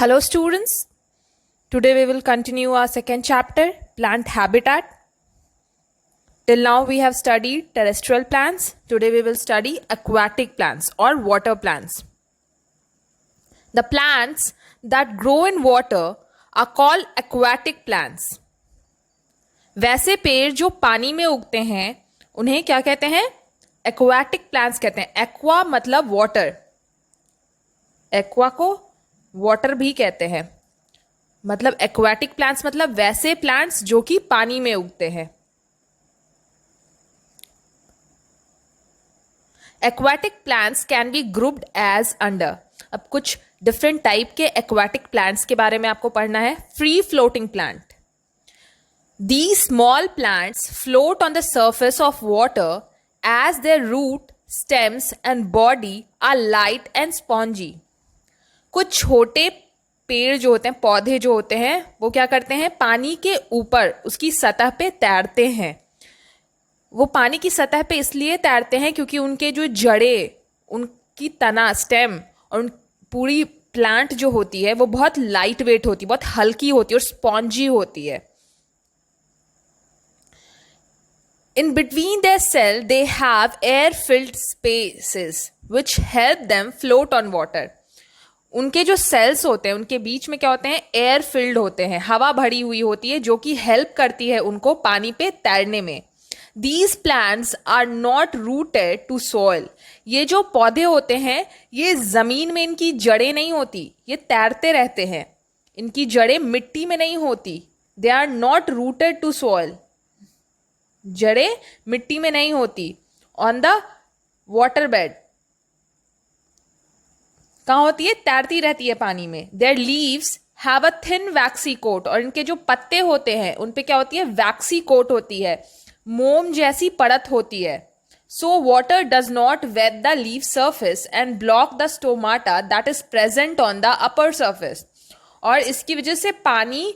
Hello, students. Today we will continue our second chapter, plant habitat. Till now we have studied terrestrial plants. Today we will study aquatic plants or water plants. The plants that grow in water are called aquatic plants. वैसे पेड़ जो पानी में उगते हैं उन्हें क्या कहते हैं? एक्वाटिक प्लांट्स कहते हैं. एक्वा मतलब वाटर. एक्वा को वाटर भी कहते हैं. मतलब एक्वाटिक प्लांट्स मतलब वैसे प्लांट्स जो कि पानी में उगते हैं. Aquatic plants can be grouped as under. अब कुछ डिफरेंट टाइप के एक्वाटिक प्लांट्स के बारे में आपको पढ़ना है. Free floating plant. These small plants float on the surface of water as their root, stems and body are light and spongy. कुछ छोटे पेड़ जो होते हैं, पौधे जो होते हैं, वो क्या करते हैं? पानी के ऊपर उसकी सतह पे तैरते हैं. वो पानी की सतह पे इसलिए तैरते हैं क्योंकि उनके जो जड़ें, उनकी तना, स्टेम और उन पूरी प्लांट जो होती है वो बहुत लाइट वेट होती है, बहुत हल्की होती है और स्पॉन्जी होती है. In between their cell, they have air-filled spaces which help them float on water. उनके जो सेल्स होते हैं उनके बीच में क्या होते हैं? एयर फिल्ड होते हैं, हवा भरी हुई होती है जो कि हेल्प करती है उनको पानी पे तैरने में. These plants are not rooted to soil. ये जो पौधे होते हैं ये जमीन में इनकी जड़ें नहीं होती, ये तैरते रहते हैं. इनकी जड़ें मिट्टी में नहीं होती. They are not rooted to soil. जड़ें मिट्टी में नहीं होती. ऑन द वाटर बेड कहाँ होती है? तैरती रहती है पानी में. Their leaves have a thin waxy coat. और इनके जो पत्ते होते हैं उन पे क्या होती है? वैक्सी कोट होती है, मोम जैसी परत होती है. So water does not wet the leaf surface and block the stomata that is present on the upper surface. और इसकी वजह से पानी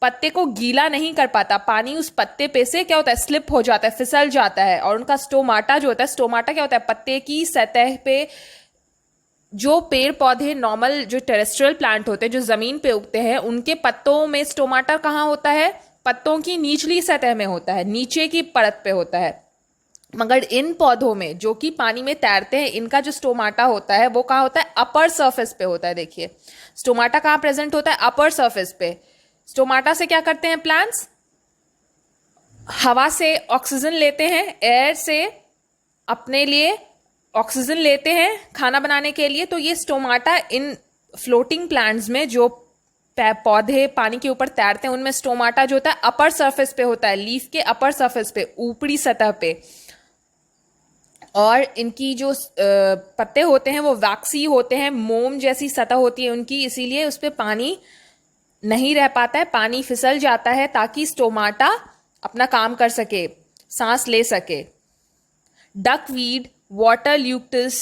पत्ते को गीला नहीं कर पाता. पानी उस पत्ते पे से क्या होता है? स्लिप हो जाता है, फिसल जाता है. और उनका स्टोमाटा जो होता है, स्टोमाटा क्या होता है? पत्ते की सतह पे जो पेड़ पौधे नॉर्मल जो टेरेस्ट्रियल प्लांट होते हैं जो जमीन पे उगते हैं उनके पत्तों में स्टोमाटा कहाँ होता है? पत्तों की निचली सतह में होता है, नीचे की परत पे होता है. मगर इन पौधों में जो कि पानी में तैरते हैं इनका जो स्टोमाटा होता है वो कहाँ होता है? अपर सर्फेस पे होता है. देखिए स्टोमाटा कहाँ प्रेजेंट होता है? अपर सर्फेस पे. स्टोमाटा से क्या करते हैं प्लांट्स? हवा से ऑक्सीजन लेते हैं, एयर से अपने लिए ऑक्सीजन लेते हैं खाना बनाने के लिए. तो ये स्टोमाटा इन फ्लोटिंग प्लांट्स में जो पौधे पानी के ऊपर तैरते हैं उनमें स्टोमाटा जो होता है अपर सरफेस पे होता है, लीफ के अपर सरफेस पे, ऊपरी सतह पे. और इनकी जो पत्ते होते हैं वो वैक्सी होते हैं, मोम जैसी सतह होती है उनकी, इसीलिए उस पर पानी नहीं रह पाता है, पानी फिसल जाता है ताकि स्टोमाटा अपना काम कर सके, सांस ले सके. Duckweed, water lettuce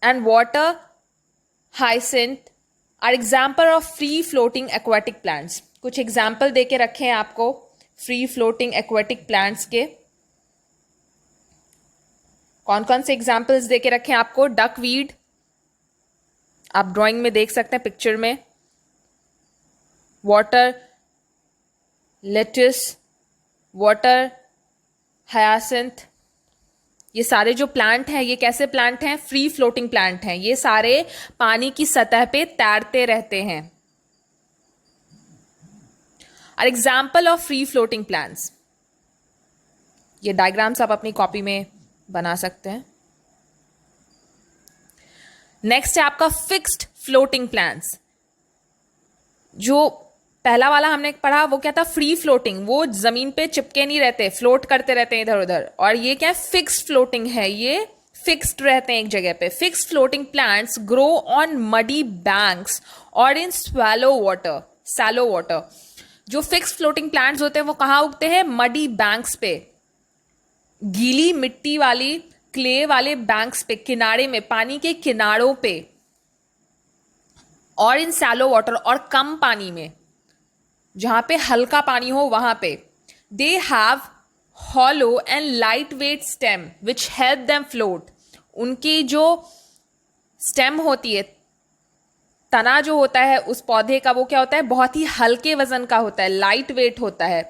and water hyacinth are example of free floating aquatic plants. कुछ एग्जाम्पल दे के रखे हैं आपको फ्री फ्लोटिंग एक्वाटिक प्लांट्स के. कौन कौन से एग्जाम्पल्स दे के रखे हैं आपको? डकवीड आप ड्राइंग में देख सकते हैं, पिक्चर में. वाटर लेटिस, वाटर हायासिंथ, ये सारे जो प्लांट हैं ये कैसे प्लांट हैं? फ्री फ्लोटिंग प्लांट हैं. ये सारे पानी की सतह पे तैरते रहते हैं. Are example of free floating plants. ये डायग्राम्स आप अपनी कॉपी में बना सकते हैं. नेक्स्ट है आपका फिक्स्ड फ्लोटिंग प्लांट्स. जो पहला वाला हमने पढ़ा वो क्या था? Free floating. वो जमीन पे चिपके नहीं रहते, फ्लोट करते रहते हैं इधर उधर. और ये क्या है? फिक्स्ड फ्लोटिंग है. ये फिक्स्ड रहते हैं एक जगह पे. Fixed floating plants grow on muddy banks और इन स्वैलो वाटर, सैलो वाटर. जो फिक्स्ड फ्लोटिंग प्लांट्स होते हैं वो कहाँ उगते हैं? मडी बैंक्स पे, गीली मिट्टी वाली, क्ले वाले बैंक्स पे, किनारे में, पानी के किनारों पे. और इन सैलो वाटर, और कम पानी में, जहां पे हल्का पानी हो वहां पे. They have hollow and light weight stem which help them float. उनकी जो स्टेम होती है तना जो होता है उस पौधे का वो क्या होता है, बहुत ही हल्के वजन का होता है, लाइट वेट होता है,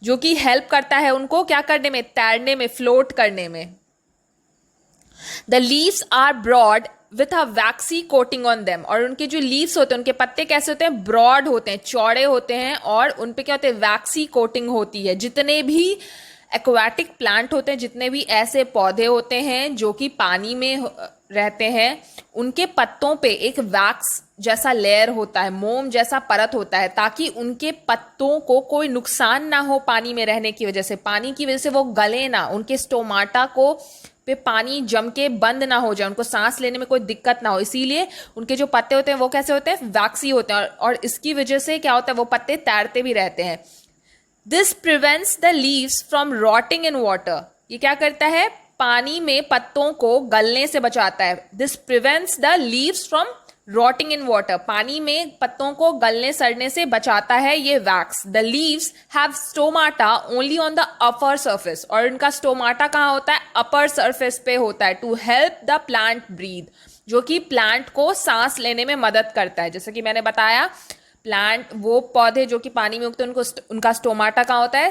जो कि हेल्प करता है उनको क्या करने में, तैरने में, फ्लोट करने में। The leaves are broad with a waxy coating on them, और उनके जो लीव्स होते हैं उनके पत्ते कैसे होते हैं, ब्रॉड होते हैं, चौड़े होते हैं, और उन पे क्या होते हैं, वैक्सी कोटिंग होती है। जितने भी एक्वाटिक प्लांट होते हैं, जितने भी ऐसे पौधे होते हैं जो कि पानी में रहते हैं, उनके पत्तों पे एक वैक्स जैसा लेयर होता है, मोम जैसा परत होता है, ताकि उनके पत्तों को कोई नुकसान ना हो पानी में रहने की वजह से, पानी की वजह से वो गले ना, उनके स्टोमाटा को पे पानी जम के बंद ना हो जाए, उनको सांस लेने में कोई दिक्कत ना हो। इसीलिए उनके जो पत्ते होते हैं वो कैसे होते हैं, वैक्सी होते हैं, और इसकी वजह से क्या होता है, वो पत्ते तैरते भी रहते हैं। This prevents the leaves from rotting in water, ये क्या करता है, पानी में पत्तों को गलने से बचाता है। This prevents the leaves from rotting in water, पानी में पत्तों को गलने सड़ने से बचाता है ये wax. The leaves have stomata only on the upper surface, और इनका स्टोमाटा कहाँ होता है, अपर सरफेस पे होता है, to help the plant breathe, जो कि प्लांट को सांस लेने में मदद करता है। जैसे कि मैंने बताया, प्लांट, वो पौधे जो कि पानी में उगते हैं, उनको उनका स्टोमाटा कहाँ होता है,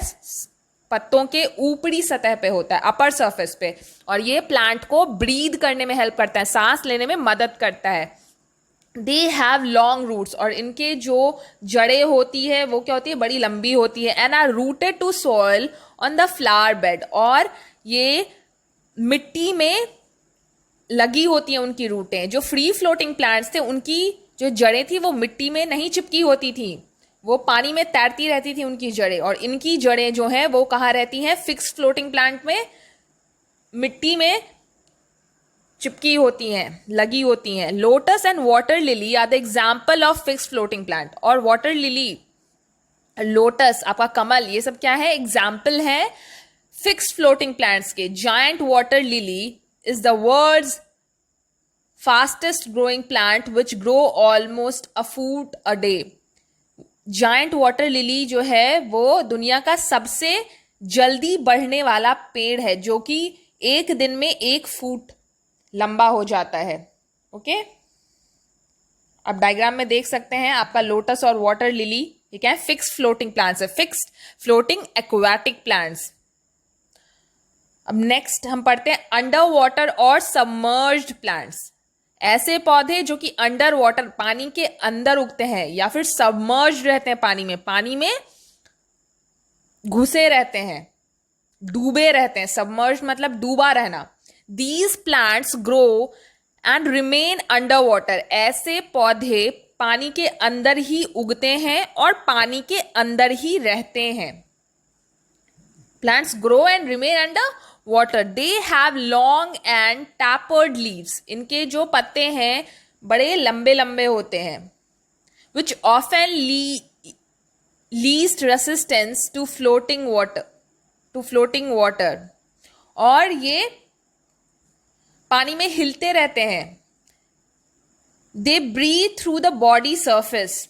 पत्तों के ऊपरी सतह पे होता है, अपर सरफेस पे, और ये प्लांट को ब्रीद करने में हेल्प करता है, सांस लेने में मदद करता है। दे हैव लॉन्ग रूट्स, और इनके जो जड़ें होती है वो क्या होती है, बड़ी लंबी होती है। And are rooted to soil on the flower bed, और ये मिट्टी में लगी होती है उनकी रूटें। जो फ्री फ्लोटिंग प्लांट्स थे उनकी जो जड़ें थी वो मिट्टी में नहीं चिपकी होती थी, वो पानी में तैरती रहती थी उनकी जड़ें, और इनकी जड़ें जो हैं वो कहाँ रहती हैं, फिक्स फ्लोटिंग प्लांट में मिट्टी में चिपकी होती हैं, लगी होती हैं। Lotus and water lily are the example of fix floating plant, और वाटर लिली, लोटस, आपका कमल, ये सब क्या है, एग्जाम्पल है फिक्स फ्लोटिंग प्लांट्स के। Giant water lily is the world's fastest growing plant which grow almost a foot a day. Giant water lily जो है वो दुनिया का सबसे जल्दी बढ़ने वाला पेड़ है, जो कि एक दिन में 1 फुट लंबा हो जाता है। ओके, अब डायग्राम में देख सकते हैं आपका लोटस और वाटर लिली, ये क्या है, फिक्स फ्लोटिंग प्लांट्स है, फिक्स्ड फ्लोटिंग एक्वाटिक प्लांट्स। अब नेक्स्ट हम पढ़ते हैं अंडर वाटर और सबमर्ज्ड प्लांट्स, ऐसे पौधे जो कि अंडर वाटर, पानी के अंदर उगते हैं, या फिर सबमर्ज्ड रहते हैं, पानी में घुसे रहते हैं, डूबे रहते हैं। सबमर्ज्ड मतलब डूबा रहना। These plants grow and remain underwater, ऐसे पौधे पानी के अंदर ही उगते हैं और पानी के अंदर ही रहते हैं। Plants grow and remain under water. They have long and tapered leaves. इनके जो पत्ते हैं बड़े लंबे लंबे होते हैं। Which often least resistance to floating water. और ये पानी में हिलते रहते हैं। They breathe through the body surface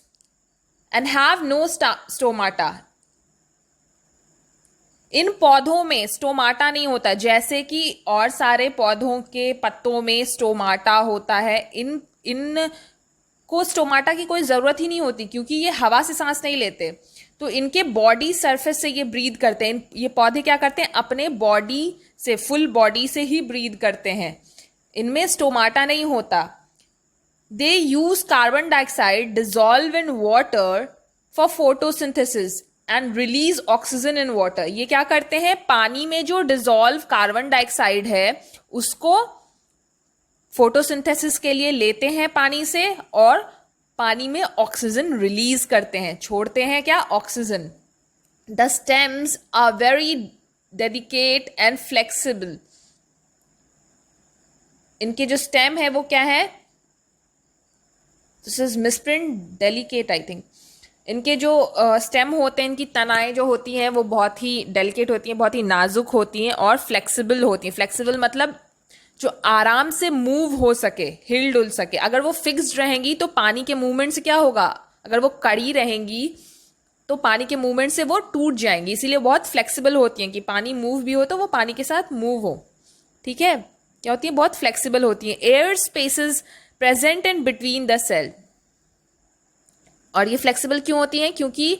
and have no stomata. इन पौधों में स्टोमाटा नहीं होता, जैसे कि और सारे पौधों के पत्तों में स्टोमाटा होता है। इन को स्टोमाटा की कोई ज़रूरत ही नहीं होती, क्योंकि ये हवा से सांस नहीं लेते, तो इनके बॉडी सरफेस से ये ब्रीद करते हैं। ये पौधे क्या करते हैं, अपने बॉडी से, फुल बॉडी से ही ब्रीद करते हैं, इनमें स्टोमाटा नहीं होता। They use carbon dioxide dissolve in water for photosynthesis and release oxygen in water. ये क्या करते हैं, पानी में जो डिजॉल्व कार्बन डाइऑक्साइड है उसको फोटोसिंथेसिस के लिए लेते हैं पानी से, और पानी में ऑक्सीजन रिलीज करते हैं, छोड़ते हैं क्या, oxygen. The stems are very delicate and flexible. इनके जो स्टेम है वो क्या है, this is misprint, delicate I think. इनके जो स्टेम होते हैं, इनकी तनाएं जो होती हैं वो बहुत ही डेलिकेट होती हैं, बहुत ही नाजुक होती हैं और फ्लेक्सिबल होती हैं। फ्लेक्सिबल मतलब जो आराम से मूव हो सके, हिल डुल सके। अगर वो फिक्स्ड रहेंगी तो पानी के मूवमेंट से क्या होगा, अगर वो कड़ी रहेंगी तो पानी के मूवमेंट से वो टूट जाएंगी, इसीलिए बहुत फ्लेक्सिबल होती हैं कि पानी मूव भी हो तो वो पानी के साथ मूव हो। ठीक है, क्या होती है, बहुत फ्लेक्सिबल होती है। Air spaces present in between the cell. और ये फ्लेक्सिबल क्यों होती हैं? क्योंकि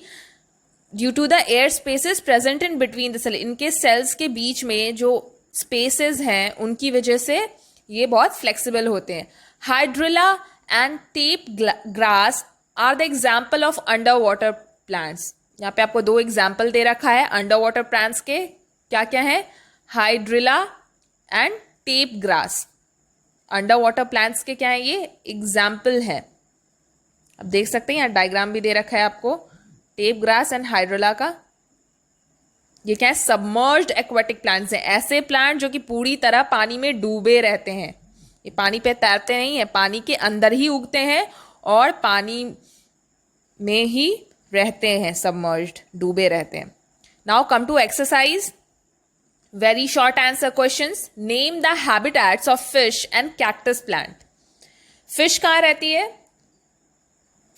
due to the air spaces present in between the cell, इनके सेल्स के बीच में जो स्पेसेस हैं उनकी वजह से ये बहुत फ्लेक्सिबल होते हैं। Hydrilla and tape grass are the example of under water plants. यहाँ पे आपको दो एग्जाम्पल दे रखा है अंडर वाटर प्लांट्स के, क्या क्या है? Hydrilla and tape grass. Under water plants के क्या है? ये एग्जाम्पल है। अब देख सकते हैं यहाँ डायग्राम भी दे रखा है आपको टेप ग्रास एंड हाइड्रिला का। ये क्या है? सबमर्ज्ड एक्वेटिक प्लांट्स हैं, ऐसे प्लांट जो कि पूरी तरह पानी में डूबे रहते हैं। ये पानी पे तैरते नहीं है, पानी के अंदर ही उगते हैं और पानी में ही रहते हैं, सबमर्ज्ड, डूबे रहते हैं। Now come to exercise, very short answer questions. Name the habitats of fish and cactus plant. Fish कहाँ रहती है?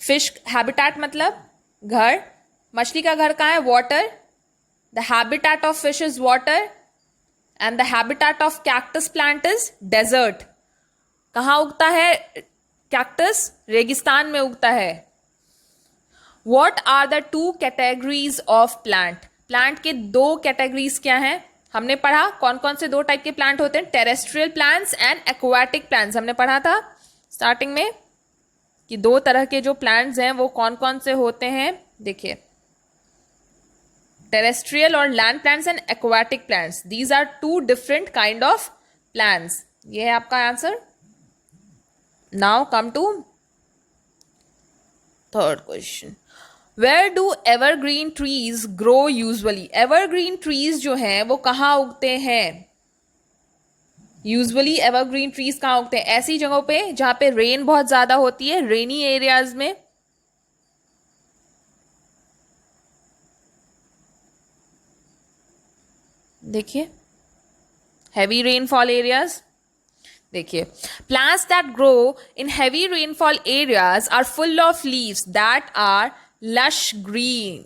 फिश हैबिटेट मतलब घर। मछली का घर कहाँ है? Water. The habitat of fish is water and the habitat of cactus plant is desert. कहाँ उगता है कैक्टस? रेगिस्तान में उगता है। What are the two categories of plant? Plant के दो कैटेगरीज क्या हैं? हमने पढ़ा कौन कौन से दो टाइप के प्लांट होते हैं, terrestrial plants and aquatic plants. हमने पढ़ा था स्टार्टिंग में कि दो तरह के जो प्लांट्स हैं वो कौन कौन से होते हैं। देखिए, टेरेस्ट्रियल और land plants and aquatic plants, these are two different kind of plants. ये है आपका answer. Now come to third question, where do evergreen trees grow usually. Evergreen trees जो हैं वो कहाँ उगते हैं? यूजुअली एवरग्रीन ट्रीज कहाँ उगते हैं? ऐसी जगहों पे जहां पे रेन बहुत ज्यादा होती है, रेनी एरियाज में। देखिए, हैवी रेनफॉल एरियाज। देखिए, plants that grow in heavy rainfall areas are full of leaves that are lush green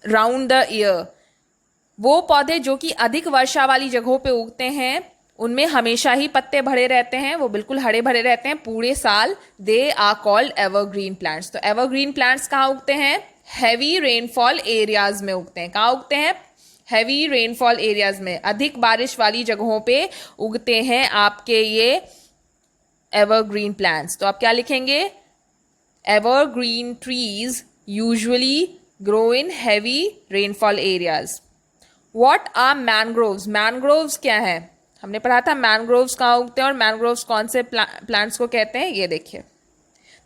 round the year. वो पौधे जो कि अधिक वर्षा वाली जगहों पे उगते हैं उनमें हमेशा ही पत्ते भरे रहते हैं, वो बिल्कुल हरे भरे रहते हैं पूरे साल। They are called evergreen plants. तो एवरग्रीन प्लांट्स कहाँ उगते हैं? हैवी रेनफॉल एरियाज में उगते हैं। कहाँ उगते हैं? हैवी रेनफॉल एरियाज में, अधिक बारिश वाली जगहों पे उगते हैं आपके ये एवरग्रीन प्लांट्स। तो आप क्या लिखेंगे? Evergreen trees usually grow in heavy rainfall areas. What are mangroves? Mangroves क्या है? हमने पढ़ा था मैनग्रोव्स कहाँ उगते हैं और मैनग्रोव्स कौन से प्लांट्स को कहते हैं। ये देखिए,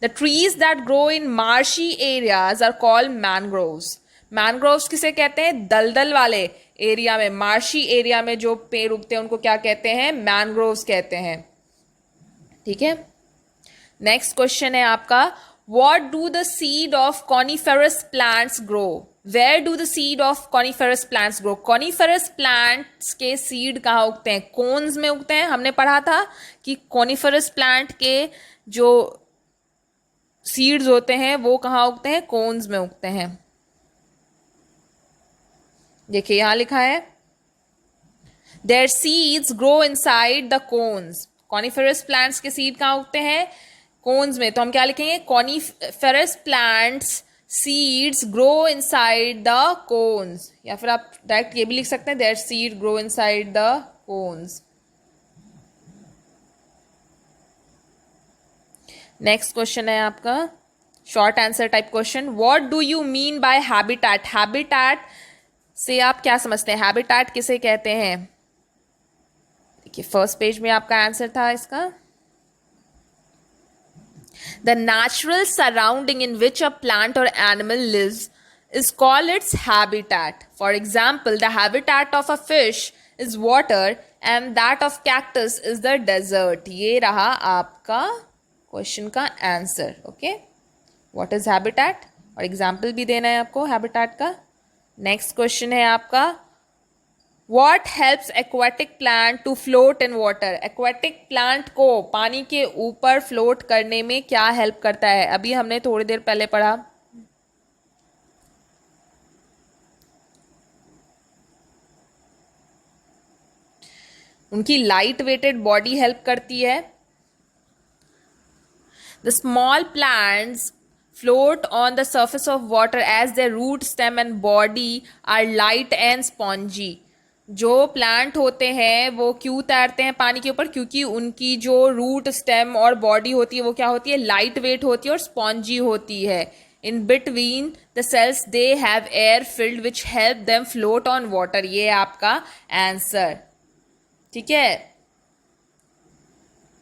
the trees that grow in marshy areas are called mangroves. Mangroves किसे कहते हैं? दलदल वाले एरिया में, मार्शी एरिया में जो पेड़ उगते हैं उनको क्या कहते हैं? मैनग्रोव्स कहते हैं। ठीक है, नेक्स्ट क्वेश्चन है आपका, what do the seed of coniferous plants grow. Where do the seed of coniferous plants grow. Coniferous plants के सीड कहाँ उगते हैं? कोन्स में उगते हैं। हमने पढ़ा था कि कॉनिफेरस प्लांट के जो सीड्स होते हैं वो कहाँ उगते हैं? कोन्स में उगते हैं। देखिए, यहां लिखा है their seeds grow inside the cones. Coniferous plants के सीड कहाँ उगते हैं? कोन्स में। तो हम क्या लिखेंगे? Coniferous plants seeds grow inside the cones, या फिर आप डायरेक्ट ये भी लिख सकते हैं their seed grow inside the cones. Next question है आपका short answer type question, what do you mean by habitat. Habitat से आप क्या समझते हैं? हैबिटेट किसे कहते हैं? देखिए, फर्स्ट पेज में आपका आंसर था इसका, the natural surrounding in which a plant और animal lives is called its habitat. For example, the habitat of a fish is water and that of cactus is the desert. ये रहा आपका question का answer. Okay, what is habitat और example भी देना है आपको हैबिटेट का। नेक्स्ट क्वेश्चन है आपका, what helps aquatic plant to float in water. Aquatic plant को पानी के ऊपर फ्लोट करने में क्या हेल्प करता है? अभी हमने थोड़ी देर पहले पढ़ा, उनकी लाइट वेटेड बॉडी हेल्प करती है। The small plants float on the surface of water as their root, stem and body are light and spongy. जो प्लांट होते हैं वो क्यों तैरते हैं पानी के ऊपर? क्योंकि उनकी जो रूट, स्टेम और बॉडी होती है वो क्या होती है? लाइट वेट होती है और स्पॉन्जी होती है. In between the cells they have air filled which help them float on water. ये है आपका आंसर. ठीक है,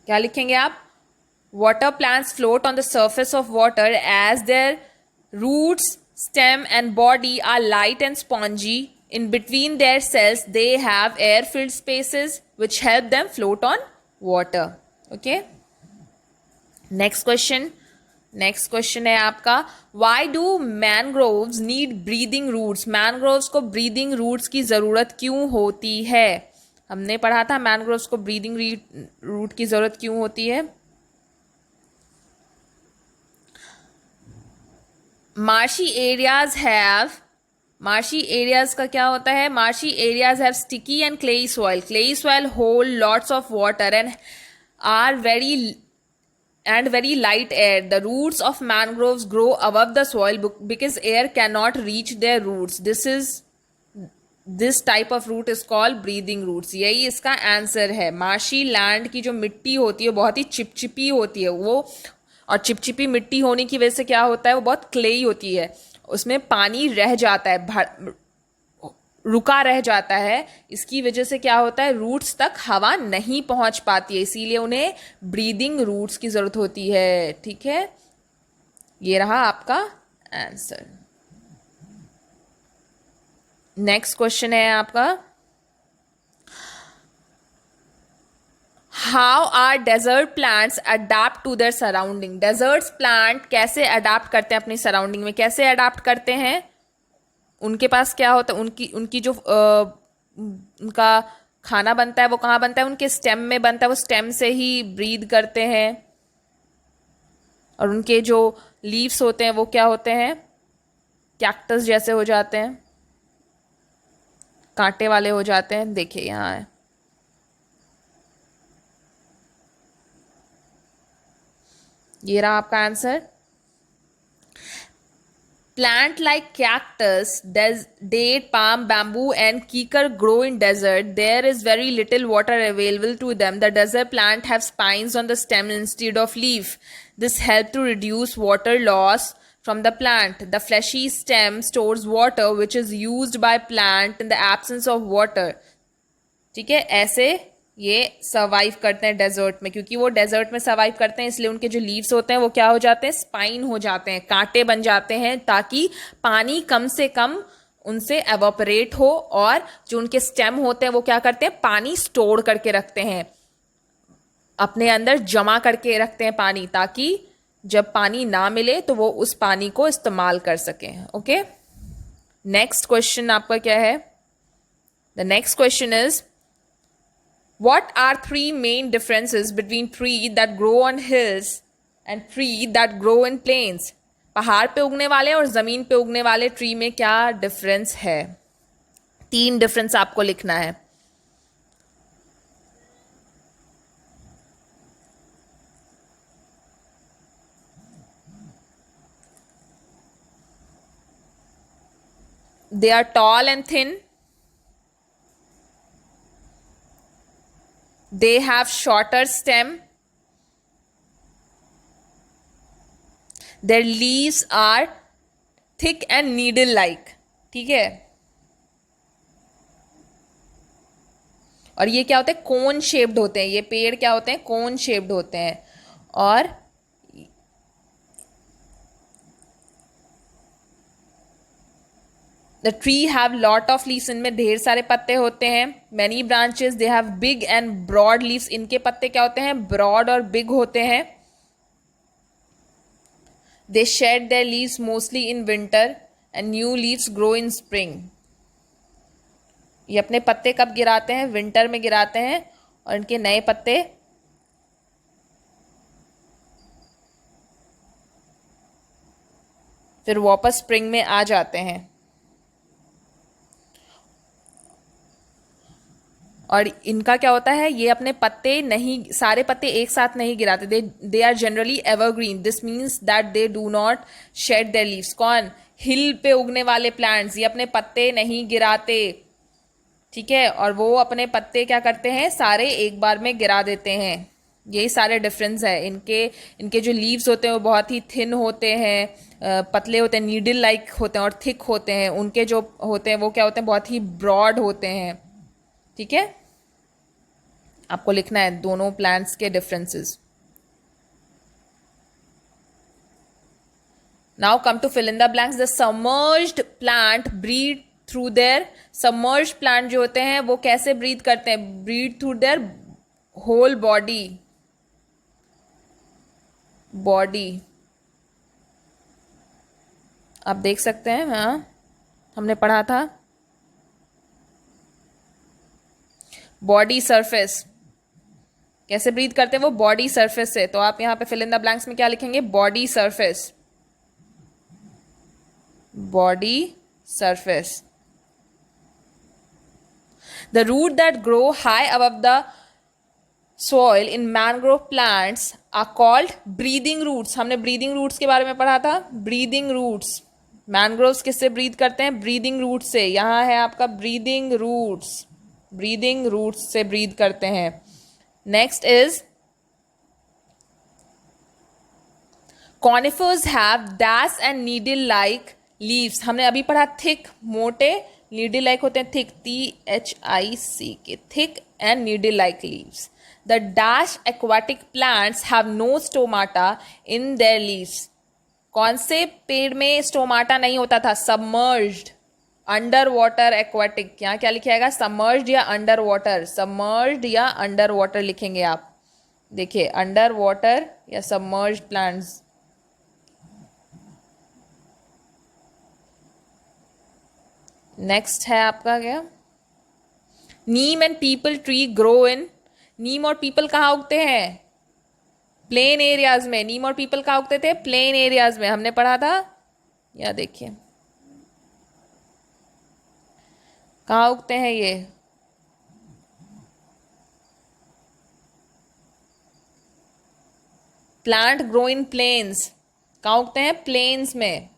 क्या लिखेंगे आप? Water plants float on the surface of water as their roots, stem and body are light and spongy. In between their cells, they have air-filled spaces which help them float on water. Okay. Next question. Next question है आपका, why do mangroves need breathing roots? Mangroves को breathing roots की जरूरत क्यों होती है? हमने पढ़ा था मैनग्रोव्स को ब्रीदिंग रूट की जरूरत क्यों होती है. मार्शी एरियाज का क्या होता है? Marshy areas have sticky and clayey soil. Clayey soil hold lots of water and are very light air. The roots of mangroves grow above the soil because air cannot reach their roots. This type of root is called breathing roots. यही इसका answer है. Marshy land की जो मिट्टी होती है बहुत ही चिपचिपी होती है वो, और चिपचिपी मिट्टी होने की वजह से क्या होता है? वो बहुत क्लेई होती है, उसमें पानी रह जाता है, रुका रह जाता है. इसकी वजह से क्या होता है? रूट्स तक हवा नहीं पहुंच पाती है, इसीलिए उन्हें ब्रीदिंग रूट्स की जरूरत होती है. ठीक है, ये रहा आपका आंसर. नेक्स्ट क्वेश्चन है आपका, how are desert plants adapt to their surrounding? Desert plant कैसे अडाप्ट करते हैं अपनी सराउंडिंग में? कैसे अडाप्ट करते हैं? उनके पास क्या होता है? उनकी जो उनका खाना बनता है वो कहाँ बनता है? उनके स्टेम में बनता है. वो स्टेम से ही ब्रीद करते हैं. और उनके जो लीव्स होते हैं वो क्या होते हैं? कैक्टस जैसे हो जाते हैं, कांटे वाले हो जाते हैं. देखिए यहाँ है, ये रहा आपका answer. Plant like cactus, date, palm, bamboo and kikar grow in desert. There is very little water available to them. The desert plant have spines on the stem instead of leaf. This helps to reduce water loss from the plant. The fleshy stem stores water which is used by plant in the absence of water. ठीक है, ऐसे ये survive करते हैं desert में. क्योंकि वो desert में सर्वाइव करते हैं इसलिए उनके जो लीव्स होते हैं वो क्या हो जाते हैं? स्पाइन हो जाते हैं, कांटे बन जाते हैं, ताकि पानी कम से कम उनसे एवोपरेट हो. और जो उनके स्टेम होते हैं वो क्या करते हैं? पानी स्टोर करके रखते हैं, अपने अंदर जमा करके रखते हैं पानी, ताकि जब पानी ना मिले तो वो उस पानी को इस्तेमाल कर सकें. ओके, नेक्स्ट क्वेश्चन आपका क्या है? The next question is, what are three main differences between tree that grow on hills and tree that grow in plains? पहाड़ पे उगने वाले और जमीन पे उगने वाले ट्री में क्या डिफरेंस है? 3 डिफरेंस आपको लिखना है. They are tall and thin. They have shorter stem. Their leaves are thick and needle-like. ठीक है, और ये क्या होते हैं? कोन शेप्ड होते हैं. ये पेड़ क्या होते हैं? कोन शेप्ड होते हैं. और the tree have lot of leaves. इनमें ढेर सारे पत्ते होते हैं. Many branches. They have big and broad leaves. इनके पत्ते क्या होते हैं? ब्रॉड और बिग होते हैं. They shed their leaves mostly in winter and new leaves grow in spring. ये अपने पत्ते कब गिराते हैं? विंटर में गिराते हैं, और इनके नए पत्ते फिर वापस स्प्रिंग में आ जाते हैं. और इनका क्या होता है, ये अपने पत्ते नहीं, सारे पत्ते एक साथ नहीं गिराते, they are generally evergreen, this means that they do not shed their leaves. कौन? हिल पे उगने वाले प्लांट्स, ये अपने पत्ते नहीं गिराते, ठीक है, और वो अपने पत्ते क्या करते हैं, सारे एक बार में गिरा देते हैं। यही सारे डिफरेंस है इनके। इनके जो लीव्स होते हैं वो बहुत ही थिन होते हैं, पतले होते हैं, नीडल लाइक होते हैं और थिक होते हैं। उनके जो होते हैं वो क्या होते हैं, बहुत ही ब्रॉड होते हैं, ठीक है। आपको लिखना है दोनों प्लांट्स के differences. Now come to fill in the blanks. The submerged plant breathe through their, submerged plant जो होते हैं वो कैसे ब्रीथ करते हैं, breathe through their whole body, body आप देख सकते हैं, हाँ हमने पढ़ा था, बॉडी सरफेस कैसे ब्रीथ करते हैं वो, बॉडी सरफेस से। तो आप यहां पे फिल इन द ब्लैंक्स में क्या लिखेंगे, body surface, body surface. The root that grow high above the soil in mangrove plants are called breathing roots। हमने breathing roots के बारे में पढ़ा था, breathing roots। मैनग्रोव्स किससे ब्रीथ करते हैं, ब्रीदिंग रूट से। यहां है आपका ब्रीदिंग रूट्स, ब्रीदिंग रूट्स से ब्रीथ करते हैं। Next is conifers have dash and needle like leaves. हमने अभी पढ़ा थिक, मोटे, नीडल लाइक होते हैं thick, THIC, thick and needle like leaves. The dash aquatic plants have no stomata in their leaves। कौन से पेड़ में स्टोमाटा नहीं होता था, सबमर्ज्ड, अंडर वाटर एक्वाटिक। यहाँ क्या लिखिएगा, सबमर्ज्ड या अंडर वाटर, सबमर्ज्ड या अंडर वाटर लिखेंगे आप। देखिए अंडर वाटर या सबमर्ज्ड प्लांट्स। नेक्स्ट है आपका क्या, neem and peepal tree grow in. Neem और पीपल कहाँ उगते हैं, प्लेन एरियाज में। नीम और पीपल कहाँ उगते थे, प्लेन एरियाज में, हमने पढ़ा था। या देखिए कहाँ उगते हैं ये, प्लांट ग्रो इन प्लेन्स, कहाँ उगते हैं, प्लेन्स में।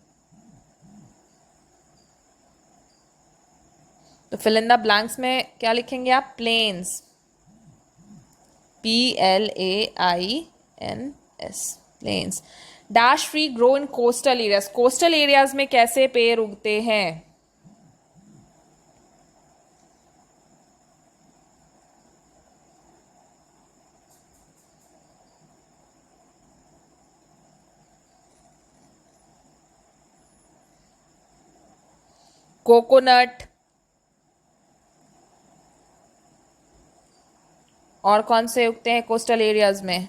तो फिल इन द ब्लैंक्स में क्या लिखेंगे आप, plains, PLAINS, plains. Dash tree grow in coastal areas. Coastal areas में कैसे पेड़ उगते हैं, कोकोनट, और कौन से उगते हैं कोस्टल एरियाज में,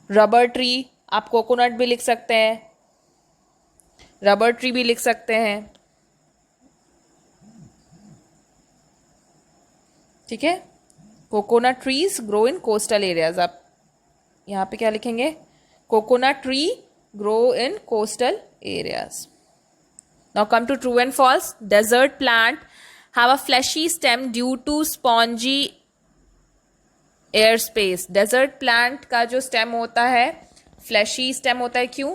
रबर ट्री। आप कोकोनट भी लिख सकते हैं, रबर ट्री भी लिख सकते हैं, ठीक है। Coconut trees grow in coastal areas. आप यहां पे क्या लिखेंगे, coconut tree grow in coastal areas. Now come to true and false. Desert plant have a fleshy stem due to spongy air space। desert plant का जो stem होता है fleshy stem होता है, क्यों,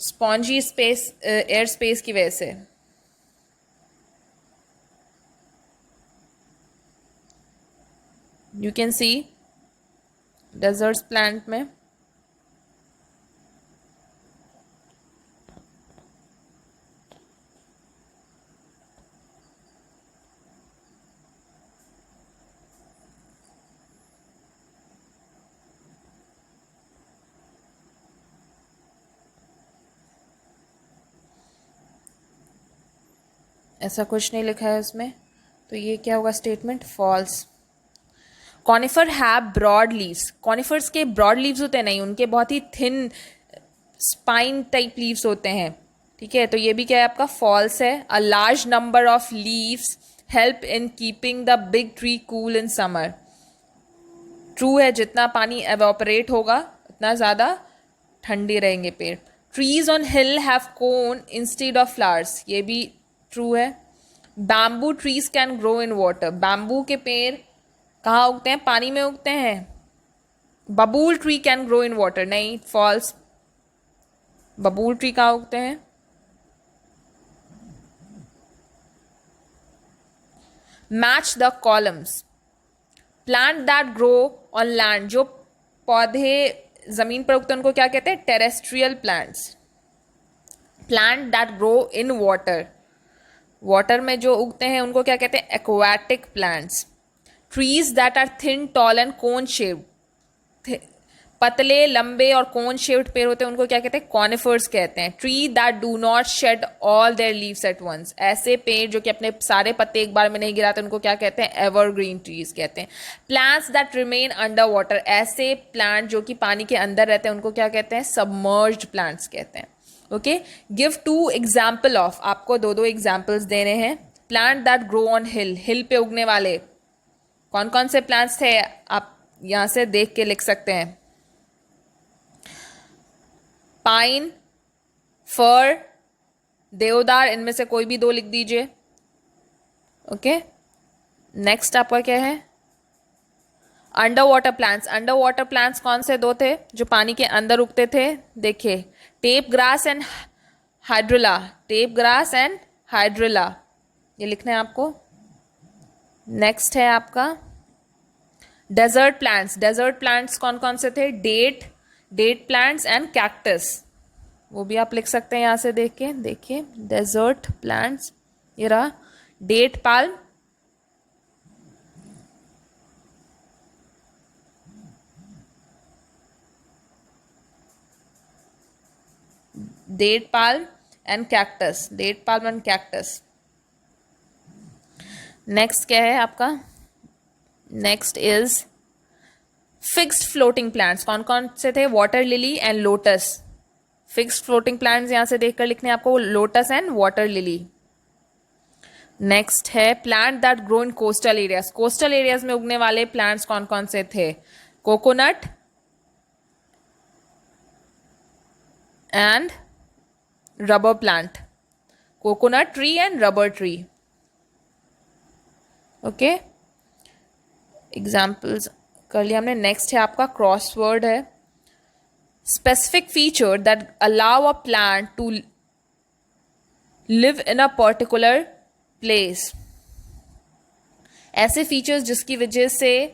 spongy space, air space की वजह से। you can see desert plant में ऐसा कुछ नहीं लिखा है उसमें, तो ये क्या होगा statement, false. Conifer have broad leaves. Conifers के ब्रॉड लीव्स होते हैं नहीं, उनके बहुत ही थिन स्पाइन टाइप लीव्स होते हैं, ठीक है। तो ये भी क्या है आपका, फॉल्स है। A large number of leaves help in keeping the big tree cool in summer. True है, जितना पानी एवोपरेट होगा उतना ज़्यादा ठंडे रहेंगे पेड़। Trees on hill have cone instead of flowers. ये भी ट्रू है। Bamboo trees can grow in water, bamboo के पेड़ कहाँ उगते हैं, पानी में उगते हैं। बबूल tree can grow in water, नहीं, फॉल्स। बबूल ट्री कहाँ उगते हैं। Match the columns, plant that grow on land, जो पौधे जमीन पर उगते हैं उनको क्या कहते हैं, terrestrial plants. Plant that grow in water, water में जो उगते हैं उनको क्या कहते हैं, aquatic plants. Trees that are thin tall and cone shaped, पतले लंबे और कोन शेप्ड पेड़ होते हैं उनको क्या कहते हैं, कॉनिफर्स कहते हैं। Tree that do not shed all their leaves at once, ऐसे पेड़ जो कि अपने सारे पत्ते एक बार में नहीं गिराते उनको क्या कहते हैं, एवरग्रीन ट्रीज कहते हैं। Plants that remain under water, ऐसे प्लांट जो कि पानी के अंदर रहते हैं उनको क्या कहते हैं, सबमर्ज्ड प्लांट्स कहते हैं। ओके, गिव 2 एग्जाम्पल ऑफ, आपको 2 एग्जाम्पल्स देने हैं। Plant that grow on hill, hill पे उगने वाले कौन कौन से प्लांट्स थे, आप यहां से देख के लिख सकते हैं। पाइन, फर, देवदार, इनमें से कोई भी 2 लिख दीजिए। ओके, नेक्स्ट आपका क्या है, under water plants. Under water plants कौन से 2 थे जो पानी के अंदर उगते थे, देखिए, tape grass and hydrilla, tape grass and hydrilla, ये लिखना है आपको। नेक्स्ट है आपका डेजर्ट प्लांट्स। डेजर्ट प्लांट्स कौन कौन से थे, डेट प्लांट्स एंड कैक्टस, वो भी आप लिख सकते हैं यहां से देख के। देखिए, डेजर्ट प्लांट्स, ये रहा date palm, date palm and cactus, date palm and cactus. Next क्या है आपका, next is fixed floating plants. कौन कौन से थे, water lily and lotus. Fixed floating plants यहां से देखकर लिखने हैं आपको, lotus and water lily. Next है plant that grow in coastal areas. Coastal areas में उगने वाले प्लांट्स कौन कौन से थे, coconut and rubber plant, coconut tree and rubber tree. Okay, examples कर लिया हमने। नेक्स्ट है आपका क्रॉसवर्ड है, specific feature that allow a plant to live in a particular place, ऐसे फीचर्स जिसकी वजह से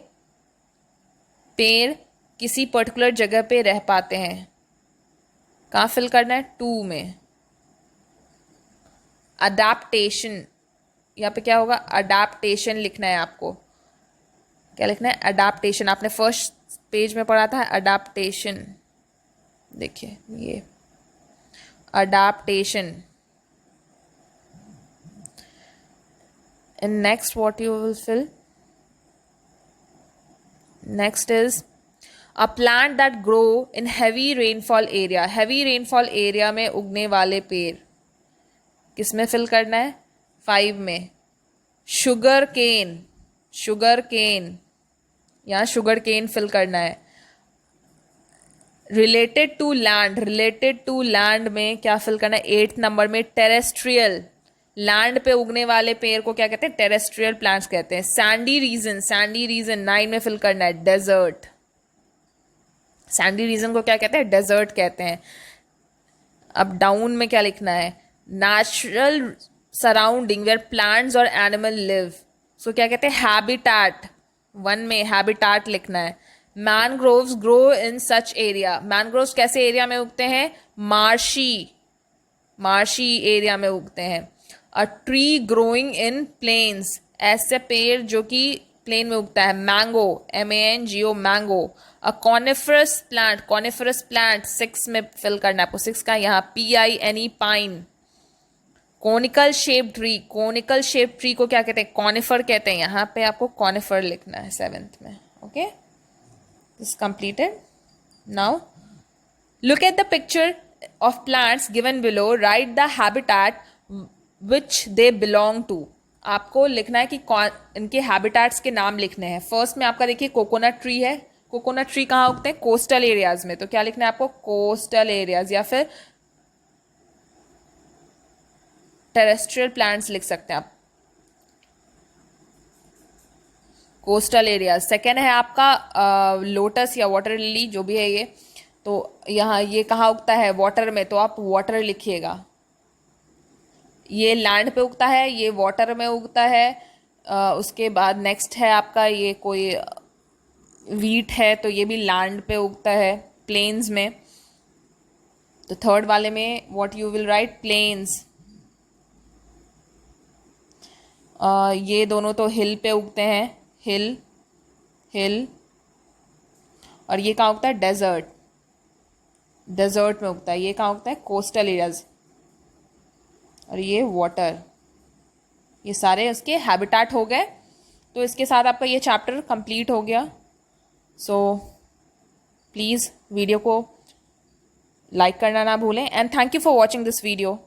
पेड़ किसी पर्टिकुलर जगह पे रह पाते हैं। कहाँ फिल करना है, 2 में। अडेप्टेशन, यहाँ पे क्या होगा, अडेप्टेशन लिखना है आपको। क्या लिखना है, अडेप्टेशन। आपने फर्स्ट पेज में पढ़ा था अडेप्टेशन, देखिए ये adaptation. And next what you will fill, next is a plant that grow in heavy rainfall area। heavy rainfall area में उगने वाले पेड़ किस में फिल करना है, 5 में। शुगर केन, शुगर केन, यहाँ शुगर केन फिल करना है। Related to land, related to land में क्या फिल करना है, 8th नंबर में। टेरेस्ट्रियल, लैंड पे उगने वाले पेड़ को क्या कहते हैं, टेरेस्ट्रियल प्लांट्स कहते हैं। सैंडी रीजन, सैंडी रीजन 9 में फिल करना है। डेजर्ट, सैंडी रीजन को क्या कहते हैं, डेजर्ट कहते हैं। अब डाउन में क्या लिखना है, नेचुरल सराउंडिंग वेयर प्लांट्स और एनिमल लिव, सो क्या कहते हैं, हैबिटेट। 1 में हैबिटेट लिखना है। Mangroves grow in such area, mangroves कैसे एरिया में उगते हैं, मार्शी, मार्शी एरिया में उगते हैं। A tree growing in plains, ऐसे पेड़ जो कि प्लेन में उगता है। Mango, MANGO, mango. A coniferous plant, coniferous plant 6 में फिल करना है आपको। 6 का यहाँ PINE, pine. Conical shape tree, conical shape tree को क्या कहते हैं, कॉनिफर कहते हैं। यहाँ पे आपको कॉनिफर लिखना है 7th में। Okay, this completed. Now look at the picture of plants given below, write the habitat which they belong to। आपको लिखना है कि इनके हैबिटेट्स के नाम लिखने हैं। फर्स्ट में आपका देखिए कोकोनट ट्री है। कोकोनट ट्री कहाँ उगते हैं, कोस्टल एरियाज में, तो क्या लिखना है आपको, कोस्टल एरियाज, या फिर टेरेस्ट्रियल प्लांट्स लिख सकते हैं आप। Coastal areas. सेकेंड है आपका लोटस या वाटर लिली, जो भी है ये। तो यहाँ ये कहाँ उगता है? वाटर में, तो आप वाटर लिखिएगा। ये लैंड पे उगता है, ये वाटर में उगता है। उसके बाद नेक्स्ट है आपका ये कोई वीट है, तो ये भी लैंड पे उगता है, प्लेन्स में। तो थर्ड वाले में what you will write? Plains. ये दोनों तो हिल पे उगते हैं, हिल हिल। और ये कहाँ उगता है? डेजर्ट, डेजर्ट में उगता है। ये कहाँ उगता है? Coastal areas. और ये वाटर। ये सारे उसके हैबिटेट हो गए। तो इसके साथ आपका ये चैप्टर कंप्लीट हो गया। सो प्लीज़ वीडियो को लाइक करना ना भूलें, and thank you for watching this video.